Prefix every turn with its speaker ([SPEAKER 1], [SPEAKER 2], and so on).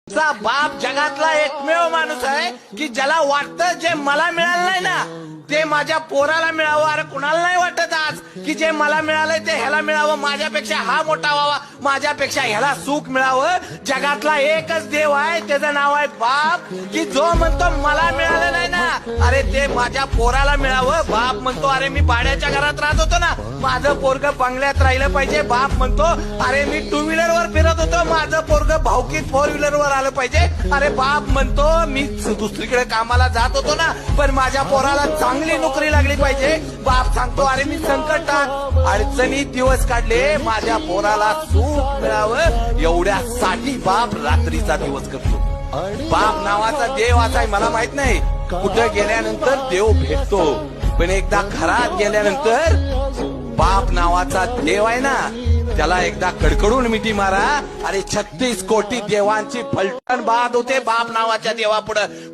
[SPEAKER 1] चा बाप जगातला एकमेव माणूस आहे की ज्याला वाटतं जे मला मिळालं नाही ना ते माझ्या पोराला मिळावं. अरे कुणाला नाही वाटत आज की जे मला मिळालंय ते ह्याला मिळावं, माझ्यापेक्षा हा मोठा व्हावा, माझ्यापेक्षा ह्याला सुख मिळावं. जगातला एकच देव आहे, त्याचं नाव आहे बाप, की जो म्हणतो मला मिळालं नाही ना अरे ते माझ्या पोराला मिळावं. बाप म्हणतो अरे मी भाड्याच्या घरात राहत होतो ना, माझं पोरग बंगल्यात राहिलं पाहिजे. बाप म्हणतो अरे मी टू व्हीलर वर फिरत होतो, माझं पोरग भावकीत फोर व्हीलर वर आलं पाहिजे. अरे बाप म्हणतो मी दुसरीकडे कामाला जात होतो ना पण माझ्या पोराला चांगली नोकरी लागली पाहिजे. बाप सांगतो अरे मी संकटात अडचणीत दिवस काढले, माझ्या पोराला सुख मिळावं एवढ्यासाठी बाप रात्रीचा दिवस करतो. बाप नावाचा देव असा आहे मला माहित नाही, कुठं गेल्यानंतर देव भेटतो पण एकदा घरात गेल्यानंतर बाप नावाचा देव आहे ना त्याला एकदा कडकडून मिठी मारा. अरे 36 कोटी देवांची फलटण बाद होते बाप नावाच्या देवापुढं.